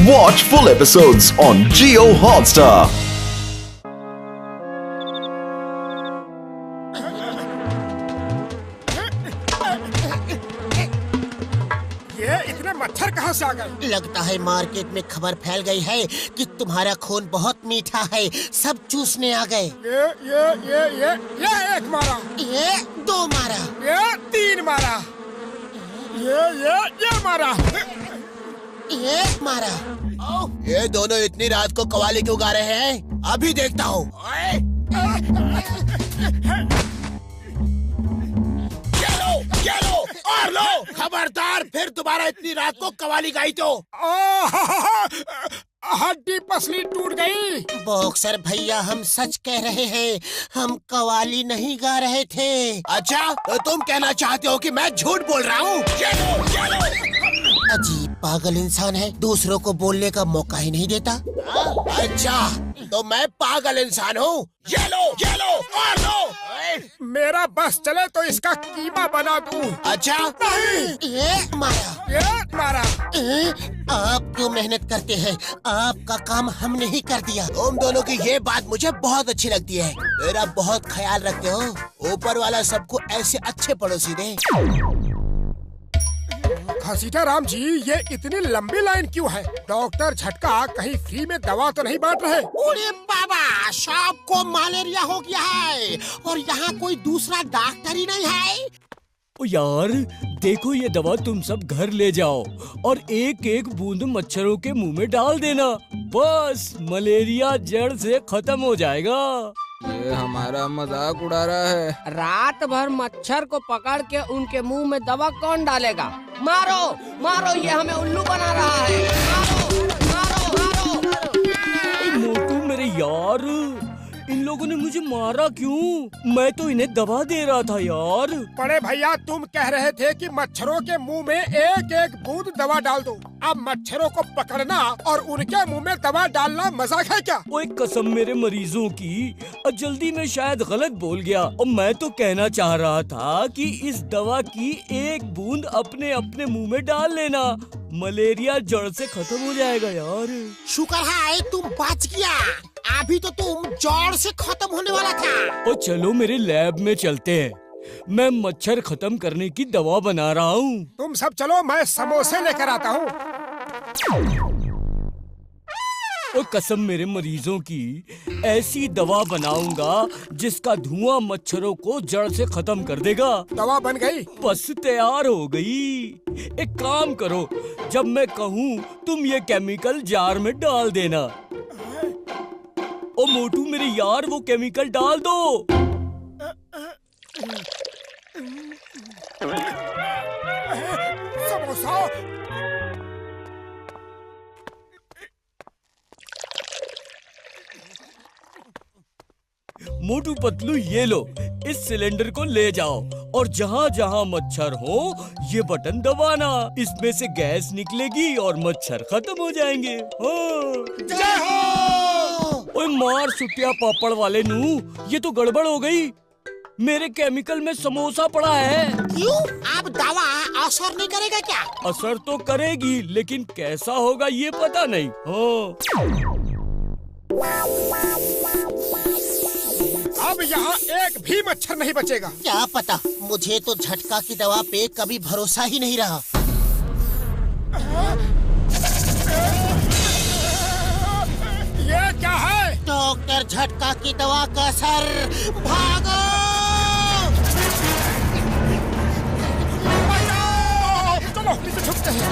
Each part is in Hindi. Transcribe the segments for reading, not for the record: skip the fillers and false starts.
Watch full episodes on Jio Hotstar. ये इतने मच्छर कहाँ से आ गए? लगता है मार्केट में खबर फैल गई है कि तुम्हारा खून बहुत मीठा है, सब चूसने आ गए। ये एक मारा, ये दो मारा, ये तीन मारा, ये मारा, ये मारा। ये दोनों इतनी रात को कव्वाली क्यों गा रहे हैं? अभी देखता हूँ। ये लो और लो, खबरदार फिर दोबारा इतनी रात को कव्वाली गाई तो हड्डी पसली टूट गई। बॉक्सर भैया, हम सच कह रहे हैं, हम कव्वाली नहीं गा रहे थे। अच्छा, तो तुम कहना चाहते हो कि मैं झूठ बोल रहा हूँ? अजीब पागल इंसान है, दूसरों को बोलने का मौका ही नहीं देता। अच्छा, तो मैं पागल इंसान हूँ? ये लो और लो। मेरा बस चले तो इसका कीमा बना दूं। अच्छा, ये मारा, ये मारा। आप क्यों मेहनत करते हैं? आपका काम हमने ही कर दिया। तुम दोनों की ये बात मुझे बहुत अच्छी लगती है। मेरा बहुत ख्याल रखते हो। ऊपर वाला सबको ऐसे अच्छे पड़ोसी दे। घसीटा राम जी, ये इतनी लंबी लाइन क्यों है? डॉक्टर झटका कहीं फ्री में दवा तो नहीं बांट रहे? अरे बाबा, सबको मलेरिया हो गया है और यहाँ कोई दूसरा डॉक्टर ही नहीं है। ओ यार, देखो ये दवा तुम सब घर ले जाओ और एक एक बूंद मच्छरों के मुंह में डाल देना। बस मलेरिया जड़ से खत्म हो जाएगा। ये हमारा मजाक उड़ा रहा है। रात भर मच्छर को पकड़ के उनके मुंह में दवा कौन डालेगा? मारो मारो, ये हमें उल्लू बना रहा है। मारो मारो मारो। मोटू मेरे यार, इन लोगों ने मुझे मारा क्यों? मैं तो इन्हें दवा दे रहा था यार। बड़े भैया, तुम कह रहे थे कि मच्छरों के मुंह में एक एक बूंद दवा डाल दो। अब मच्छरों को पकड़ना और उनके मुंह में दवा डालना मजाक है क्या? वो एक कसम मेरे मरीजों की, और जल्दी में शायद गलत बोल गया। और मैं तो कहना चाह रहा था कि इस दवा की एक बूंद अपने अपने मुंह में डाल लेना, मलेरिया जड़ से खत्म हो जाएगा यार। शुक्र है तुम बच गया, अभी तो तुम जड़ से खत्म होने वाला था। और चलो मेरे लैब में चलते हैं, मैं मच्छर खत्म करने की दवा बना रहा हूँ। तुम सब चलो, मैं समोसे लेकर आता हूँ। और कसम मेरे मरीजों की, ऐसी दवा बनाऊंगा जिसका धुआं मच्छरों को जड़ से खत्म कर देगा। दवा बन गई? बस तैयार हो गई। एक काम करो, जब मैं कहूँ तुम ये केमिकल जार में डाल देना। ओ मोटू मेरे यार, वो केमिकल डाल दो। समोसा। मोटू पतलू, ये लो, इस सिलेंडर को ले जाओ और जहाँ जहाँ मच्छर हो ये बटन दबाना। इसमें से गैस निकलेगी और मच्छर खत्म हो जाएंगे। जय हो। ओए मार सुटिया पापड़ वाले नू, ये तो गड़बड़ हो गई। मेरे केमिकल में समोसा पड़ा है। क्यों? अब दवा असर नहीं करेगा क्या? असर तो करेगी, लेकिन कैसा होगा ये पता नहीं। अब यहाँ एक भी मच्छर नहीं बचेगा। क्या पता, मुझे तो झटका की दवा पे कभी भरोसा ही नहीं रहा। ये क्या है? डॉक्टर झटका की दवा का असर। भागो! चलो नीचे छुपते हैं।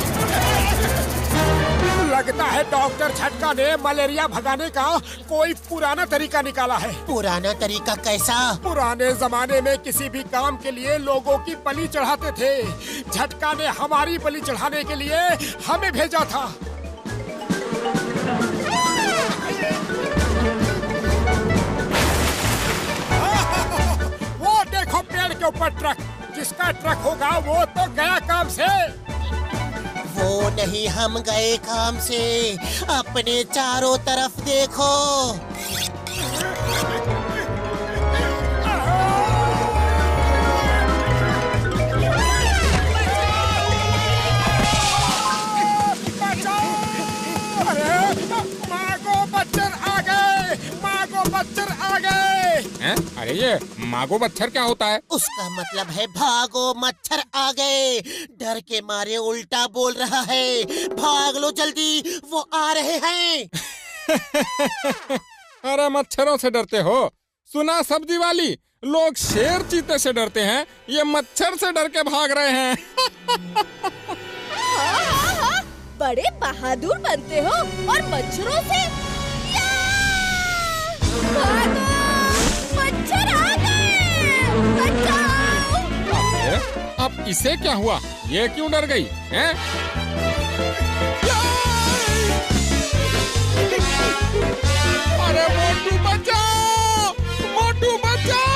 लगता है डॉक्टर झटका ने मलेरिया भगाने का कोई पुराना तरीका निकाला है। पुराना तरीका कैसा? पुराने जमाने में किसी भी काम के लिए लोगों की बलि चढ़ाते थे। झटका ने हमारी बलि चढ़ाने के लिए हमें भेजा था। वो देखो पेड़ के ऊपर ट्रक। जिसका ट्रक होगा वो तो गया काम से। वो नहीं, हम गए काम से। अपने चारों तरफ देखो। है ये? मागो मच्छर क्या होता है? उसका मतलब है भागो मच्छर आ गए। डर के मारे उल्टा बोल रहा है। भाग लो जल्दी, वो आ रहे हैं। अरे मच्छरों से डरते हो? सुना सब्जी वाली, लोग शेर चीते से डरते हैं, ये मच्छर से डर के भाग रहे हैं। हाँ, बड़े बहादुर बनते हो और मच्छरों से भागो, मच्छर आ गए, बचाओ। अब इसे क्या हुआ? ये क्यों डर गई हैं? अरे मोटू बचाओ, मोटू बचाओ।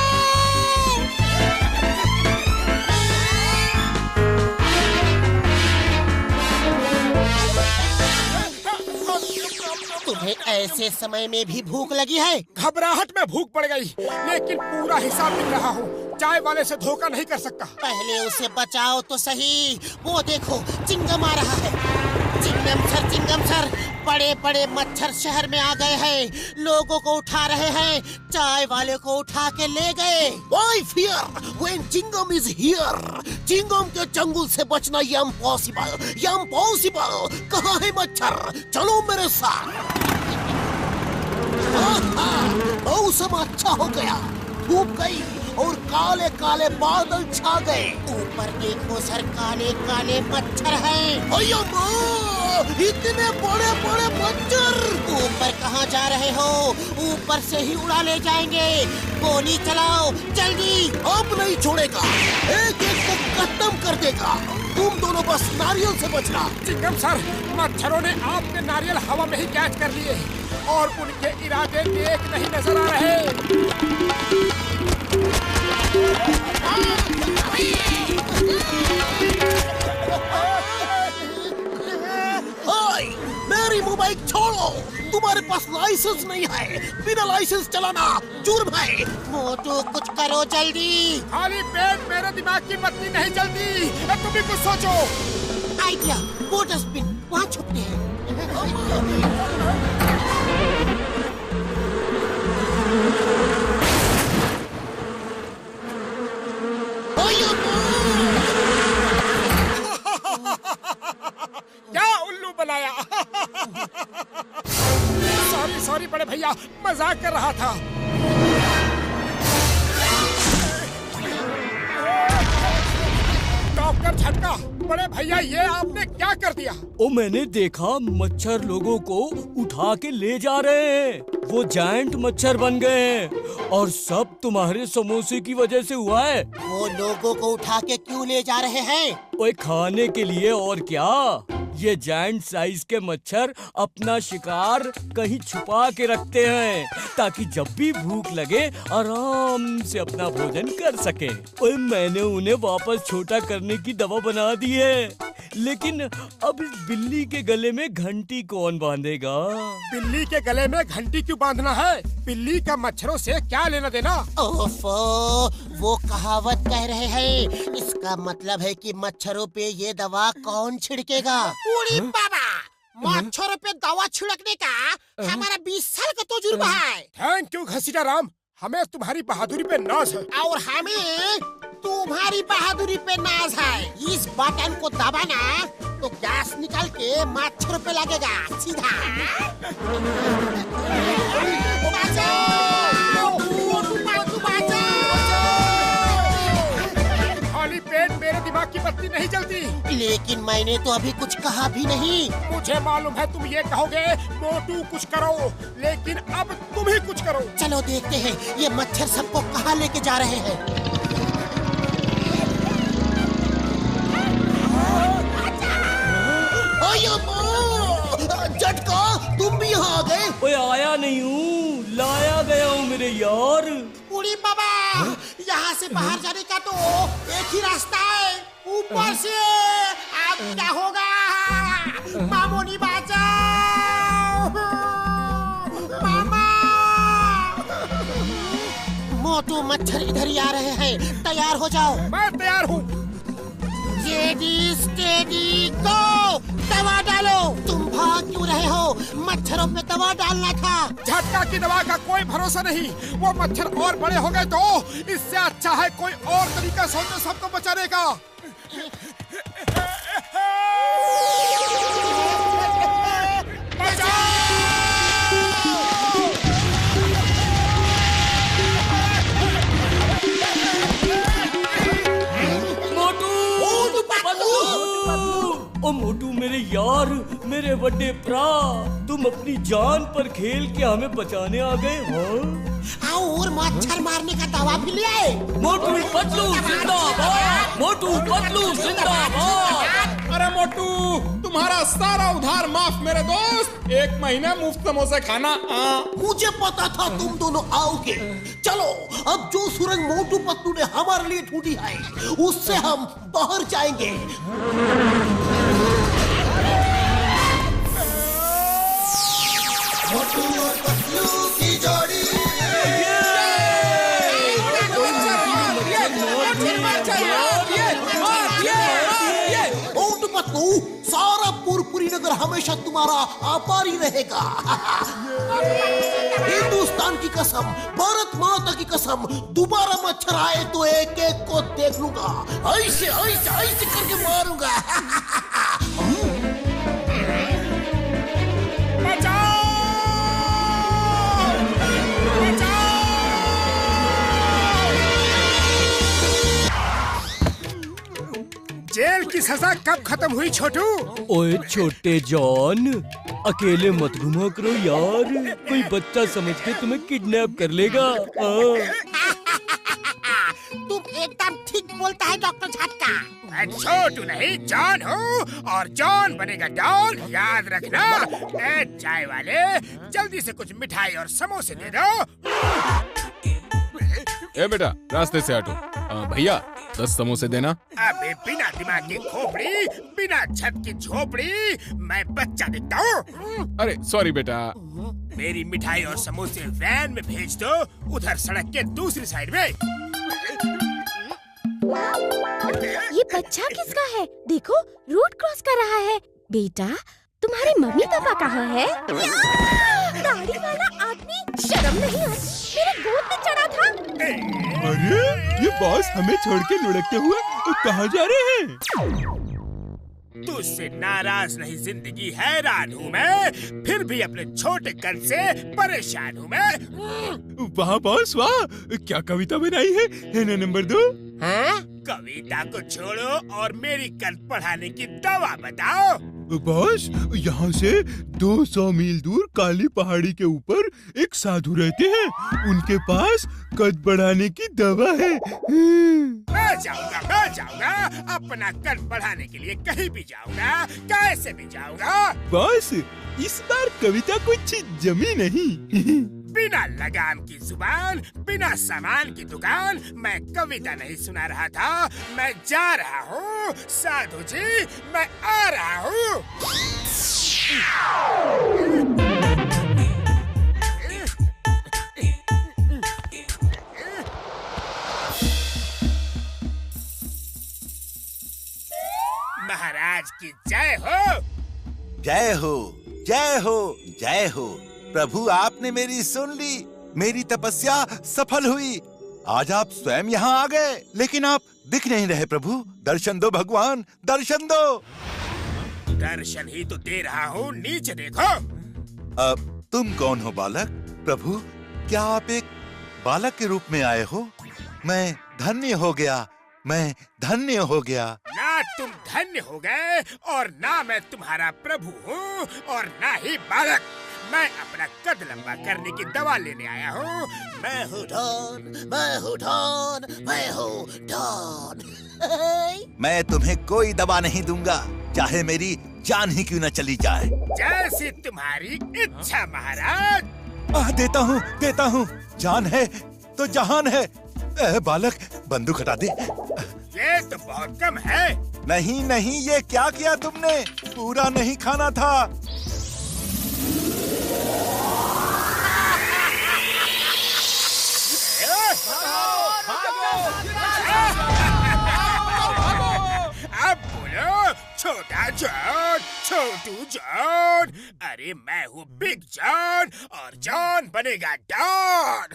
तुम्हें ऐसे समय में भी भूख लगी है? घबराहट में भूख पड़ गई, लेकिन पूरा हिसाब लिख रहा हूँ। चाय वाले से धोखा नहीं कर सकता। पहले उसे बचाओ तो सही। वो देखो, चिंगम आ रहा है। चिंगम सर, बड़े बड़े मच्छर शहर में आ गए हैं। लोगों को उठा रहे हैं, चाय वाले को उठा के ले गए। Why fear when Chingam is here? Chingam के चंगुल से बचना ये इम्पॉसिबल। कहाँ है मच्छर? चलो मेरे साथ। मौसम अच्छा हो गया, धूप गई और काले काले बादल छा गए। ऊपर देखो सर, काले काले मच्छर हैं। अयो माँ, इतने बड़े बड़े मच्छर! ऊपर कहाँ जा रहे हो? ऊपर से ही उड़ा ले जाएंगे। गोली चलाओ जल्दी। अब नहीं छोड़ेगा, एक एक को खत्म कर देगा। तुम दोनों बस नारियल से बचना। चिंगम सर, मच्छरों ने आपके नारियल हवा में ही कैच कर लिए और उनके इरादे नेक नहीं नजर आ रहे। मेरी मोबाइल छोड़ो, तुम्हारे पास लाइसेंस नहीं है। बिना लाइसेंस चलाना जुर्म है। मोटू कुछ करो जल्दी। खाली पेट मेरे दिमाग की बत्ती नहीं जलती। तुम भी कुछ सोचो। आइडिया, वो डस्टबिन वहाँ छुपते हैं। क्या उल्लू बनाया। सॉरी बड़े भैया, मजाक कर रहा था। डॉक्टर झटका, बड़े भैया ये आपने क्या कर दिया? ओ मैंने देखा मच्छर लोगों को उठा के ले जा रहे हैं। वो जायंट मच्छर बन गए हैं और सब तुम्हारे समोसे की वजह से हुआ है। वो लोगों को उठा के क्यों ले जा रहे हैं? ओए खाने के लिए, और क्या। ये जायंट साइज के मच्छर अपना शिकार कहीं छुपा के रखते हैं ताकि जब भी भूख लगे आराम से अपना भोजन कर सके। ओए मैंने उन्हें वापस छोटा करने की दवा बना दी है, लेकिन अब इस बिल्ली के गले में घंटी कौन बांधेगा? बिल्ली के गले में घंटी क्यों बांधना है? बिल्ली का मच्छरों से क्या लेना देना? ओफो, वो कहावत कह रहे हैं। इसका मतलब है कि मच्छरों पे ये दवा कौन छिड़केगा? उड़ी बाबा, मच्छरों पे दवा छिड़कने का हमारा 20 साल का तजुर्बा है। थैंक यू घसीटा राम, हमें तुम्हारी बहादुरी पे नाज है। और हमें तुम्हारी बहादुरी पे नाज है। इस बटन को दबाना तो गैस निकल के मच्छर पे लगेगा सीधा। खाली पेट मेरे दिमाग की बत्ती नहीं जलती। लेकिन मैंने तो अभी कुछ कहा भी नहीं। मुझे मालूम है तुम ये कहोगे मोटू कुछ करो, लेकिन अब तुम ही कुछ करो। चलो देखते हैं ये मच्छर सबको कहाँ लेके जा रहे हैं। झटका, तुम भी यहाँ आ गए? ओए आया नहीं हूँ, लाया गया हूँ मेरे यार। उड़ी बाबा, यहाँ से बाहर जाने का तो एक ही रास्ता है, ऊपर से। अब क्या होगा? मामोनी बचाओ, मामा। मोटू मच्छर इधर ही आ रहे हैं, तैयार हो जाओ। मैं तैयार हूँ। स्टेडी, गो! दवा डालो। तुम भाग क्यों रहे हो? मच्छरों पे दवा डालना था। झटका की दवा का कोई भरोसा नहीं। वो मच्छर और बड़े हो गए तो इससे अच्छा है कोई और तरीका सोचो सबको बचाने का। ओ मोटू मेरे यार, मेरे बड़े भरा, तुम अपनी जान पर खेल के हमें बचाने आ गए हो। और मच्छर मारने का दवा भी ले आए। मोटू पतलू जिंदाबाद, मोटू पतलू जिंदाबाद। अरे मोटू, तुम्हारा सारा उधार माफ मेरे दोस्त। 1 महीना मुफ्त समोसे खाना। मुझे पता था तुम दोनों आओगे। चलो अब जो सुरंग मोटू पतलू ने हमारे लिए ढूंढी है उससे हम बाहर जाएंगे। मोटू और पतलू की जोड़ी। मोटू पतलू, सारा पुरपुरी नगर हमेशा तुम्हारा आभारी रहेगा। हिंदुस्तान की कसम, भारत माता की कसम, दोबारा मच्छर आए तो एक एक को देख लूंगा। ऐसे ऐसे ऐसे करके मारूंगा। जेल की सजा कब खत्म हुई छोटू? ओए छोटे जॉन, अकेले मत घुमा करो यार, कोई बच्चा समझ के तुम्हें किडनैप कर लेगा। तुम एकदम ठीक बोलता है डॉक्टर झटका। मैं छोटू नहीं जॉन हूँ और जॉन बनेगा डॉन, याद रखना। ए चाय वाले, जल्दी से कुछ मिठाई और समोसे दे दो। ए बेटा, रास्ते से हटो। भैया 10 समोसे देना। अबे बिना दिमाग की खोपड़ी, बिना छत की झोपड़ी, मैं बच्चा दिखता हूँ? अरे सॉरी बेटा। मेरी मिठाई और समोसे वैन में भेज दो, उधर सड़क के दूसरी साइड में। ये बच्चा किसका है? देखो रोड क्रॉस कर रहा है। बेटा, तुम्हारे मम्मी पापा कहाँ है? दाढ़ी वाला आदमी, शर्म नहीं आती? मेरे गोद में चढ़ा था। अरे ये बॉस हमें छोड़ के लुढ़कते हुए कहाँ जा रहे हैं? तुझसे नाराज नहीं, जिंदगी हैरान हूँ मैं, फिर भी अपने छोटे कद से परेशान हूँ मैं। वाह बॉस वाह, क्या कविता बनाई है नंबर 2। हाँ? कविता को छोड़ो और मेरी कद बढ़ाने की दवा बताओ। बॉस, यहाँ से 200 मील दूर काली पहाड़ी के ऊपर एक साधु रहते हैं, उनके पास कद बढ़ाने की दवा है। मैं जाऊंगा, अपना कद बढ़ाने के लिए कहीं भी जाऊंगा, कैसे भी जाऊंगा। बॉस, इस बार कविता कुछ जमी नहीं। बिना लगाम की जुबान, बिना सामान की दुकान, मैं कविता नहीं सुना रहा था, मैं जा रहा हूँ। साधु जी, मैं आ रहा हूँ। महाराज की जय हो। जय हो, जय हो, जय हो। प्रभु, आपने मेरी सुन ली, मेरी तपस्या सफल हुई। आज आप स्वयं यहाँ आ गए, लेकिन आप दिख नहीं रहे। प्रभु, दर्शन दो भगवान, दर्शन दो। दर्शन ही तो दे रहा हूँ, नीचे देखो। तुम कौन हो बालक? प्रभु, क्या आप एक बालक के रूप में आए हो? मैं धन्य हो गया, मैं धन्य हो गया। ना तुम धन्य हो गए और ना मैं तुम्हारा प्रभु हूँ और ना ही बालक। मैं अपना कद लंबा करने की दवा लेने आया हूँ। मैं हूँ डॉन, मैं हूँ डॉन, मैं हूँ डॉन। मैं तुम्हें कोई दवा नहीं दूंगा, चाहे मेरी जान ही क्यों न चली जाए। जैसी तुम्हारी इच्छा महाराज। देता हूँ। जान है तो जहान है। बालक, बंदूक हटा दे। ये तो बहुत कम है। नहीं, ये क्या किया तुमने? पूरा नहीं खाना था। अब बोलो छोटा जोट, छोटू जॉन, अरे मैं हूँ बिग जॉन और जॉन बनेगा डॉन।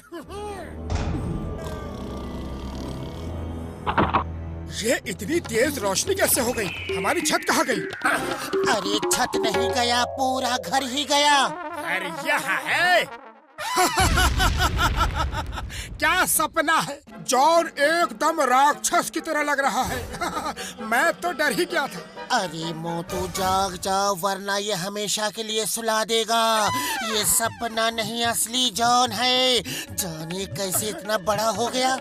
ये इतनी तेज रोशनी कैसे हो गई? हमारी छत कहाँ गई? अरे छत नहीं गया, पूरा घर ही गया। घर यहाँ है। क्या सपना है? जॉन एकदम राक्षस की तरह लग रहा है। मैं तो डर ही गया था। अरे मोटू जाग जाओ, वरना ये हमेशा के लिए सुला देगा। ये सपना नहीं, असली जॉन है। जाने कैसे इतना बड़ा हो गया।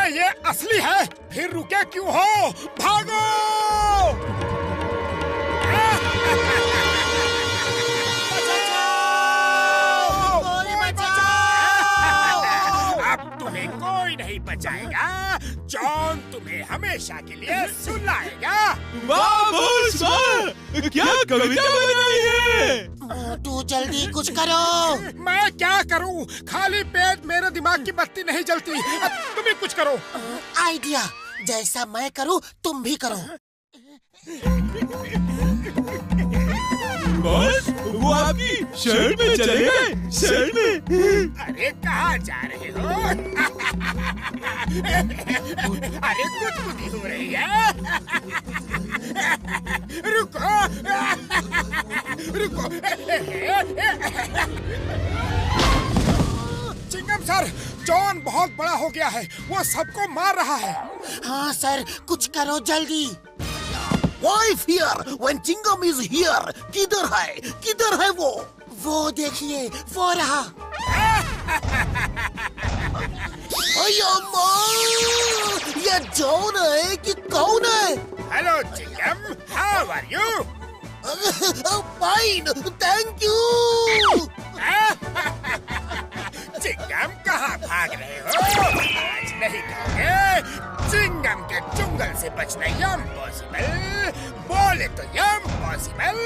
ये असली है, फिर रुके क्यों हो? भागो! अब तुम्हें कोई नहीं बचाएगा। जॉन तुम्हें हमेशा के लिए सुलाएगा। वाह बॉस वाह, क्या कविता बनाई है। मोटू जल्दी कुछ करो। मैं क्या करूं? खाली पेट मेरे दिमाग की बत्ती नहीं जलती। अब तुम ही कुछ करो। आइडिया, जैसा मैं करूं तुम भी करो। बॉस वो आपकी शर्ट में चले गए, शर्ट में। अरे कहाँ जा रहे हो? अरे गुदगुदी हो रही है। रुको, रुको। चिंगम सर, जॉन बहुत बड़ा हो गया है। वो सबको मार रहा है। हाँ सर, कुछ करो जल्दी। Why fear when Chingam is here? किधर है वो? वो देखिए, वो रहा। अयो माँ, ये जॉन है कि कौन है? Hello Chingam, how are you? Fine, thank you. Chingam कहाँ भाग रहे हो? आज नहीं खाओगे। चिंगम के चुंगल से बचना इम्पॉसिबल। बोले तो इम्पॉसिबल।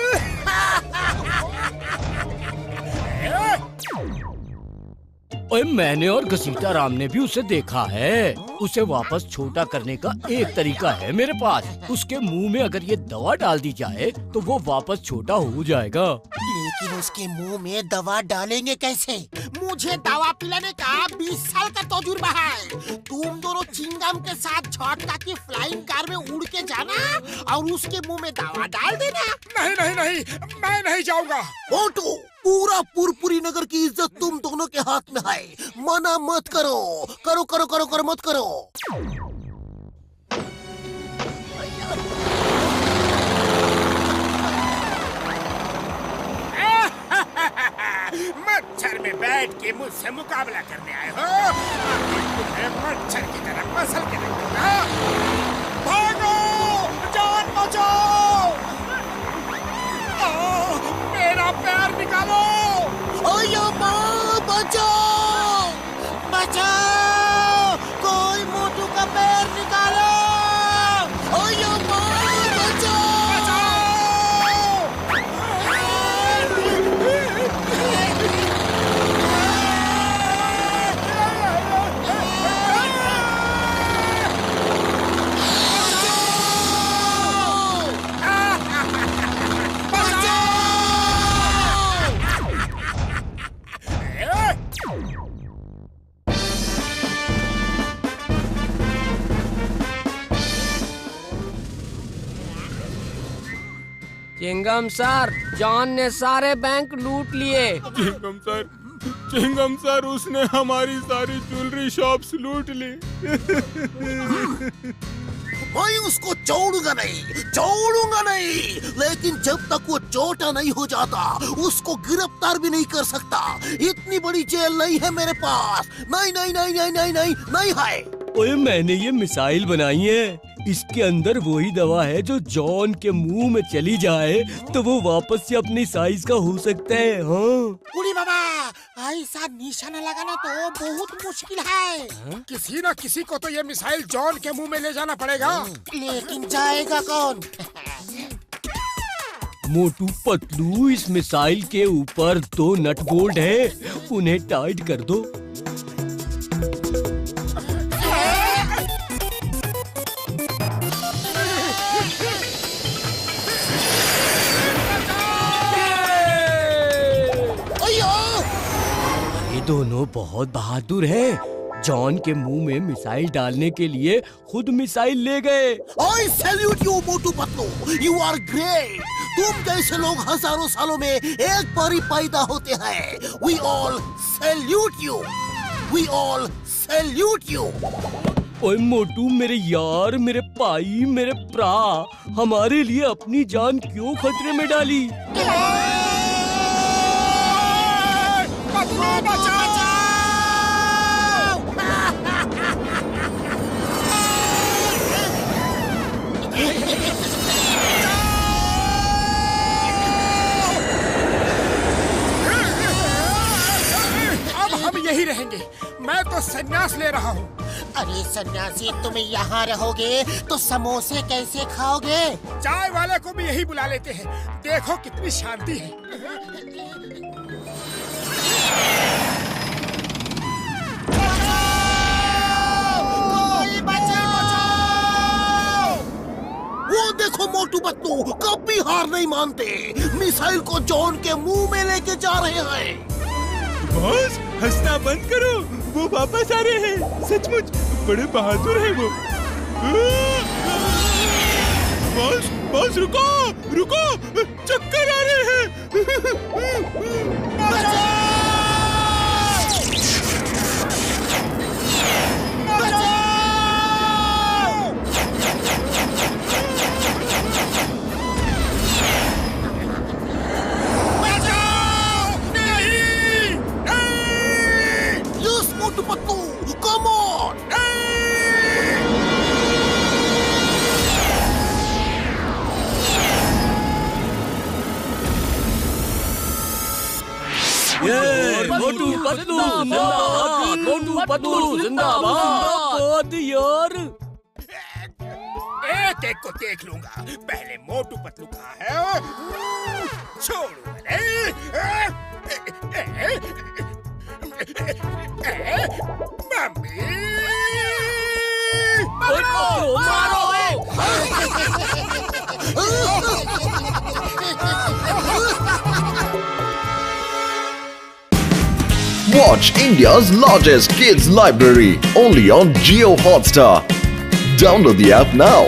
ओए, मैंने और घसीटा राम ने भी उसे देखा है। उसे वापस छोटा करने का एक तरीका है मेरे पास। उसके मुंह में अगर ये दवा डाल दी जाए तो वो वापस छोटा हो जाएगा। लेकिन उसके मुंह में दवा डालेंगे कैसे? मुझे दवा पिलाने का 20 साल का तजुर्बा है। तुम दोनों चिंगम के साथ झटका की फ्लाइंग कार में उड़ के जाना और उसके मुंह में दवा डाल देना। नहीं नहीं नहीं, मैं नहीं जाऊंगा। मोटू, पूरा पुरपुरी नगर की इज्जत तुम दोनों के हाथ में है। मना मत करो। करो करो करो करो मत करो। मच्छर में बैठ के मुझसे मुकाबला करने आए हो? तुम्हें मच्छर की तरह मसल के रखूंगा। भागो! जान बचाओ! मेरा पैर निकालो! ओयो माँ, बचाओ! बचाओ! कोई मोटू का पैर निकालो! ओयो माँ, बचाओ! चिंगम सर, जॉन ने सारे बैंक लूट लिए। चिंगम सर, उसने हमारी सारी ज्वेलरी शॉप्स लूट ली। मैं उसको छोड़ूंगा नहीं। लेकिन जब तक वो छोटा नहीं हो जाता, उसको गिरफ्तार भी नहीं कर सकता। इतनी बड़ी जेल नहीं है मेरे पास। नहीं है। ओए, मैंने ये मिसाइल बनाई है। इसके अंदर वही दवा है जो जॉन के मुंह में चली जाए तो वो वापस से अपनी साइज का हो सकता है। हाँ उड़ी बाबा, ऐसा निशाना लगाना तो बहुत मुश्किल है। किसी न किसी को तो ये मिसाइल जॉन के मुंह में ले जाना पड़ेगा। लेकिन जाएगा कौन? मोटू पतलू, इस मिसाइल के ऊपर 2 नट बोल्ट है, उन्हें टाइट कर दो। दोनों बहुत बहादुर हैं। जॉन के मुंह में मिसाइल डालने के लिए खुद मिसाइल ले गए। I salute you, Motu Patlu. You are great। तुम जैसे लोग हजारों सालों में एक बार ही पैदा होते हैं। We all salute you। We all salute you। ओए मोटू, मेरे यार, मेरे भाई, मेरे प्रा, हमारे लिए अपनी जान क्यों खतरे में डाली? पतलू बचाओ! अब हम यही रहेंगे। मैं तो संन्यास ले रहा हूँ। अरे सन्यासी, तुम यहाँ रहोगे तो समोसे कैसे खाओगे? चाय वाले को भी यही बुला लेते हैं। देखो कितनी शांति है। कोई बचाओ! वो देखो मोटू पतलू कभी हार नहीं मानते। मिसाइल को जॉन के मुंह में लेके जा रहे हैं। बॉस, हंसना बंद करो, वो वापस आ रहे हैं। सचमुच बड़े बहादुर हैं वो। बॉस, बॉस रुको, रुको, चक्कर आ रहे हैं। मोटू पतलू जिंदाबाद, मोटू पतलू जिंदाबाद यार। एक एक को देख लूंगा। पहले मोटू पतलू कहाँ है? छोड़ो मम्मी, मारो! Watch India's largest kids library only on Jio Hotstar. Download the app now.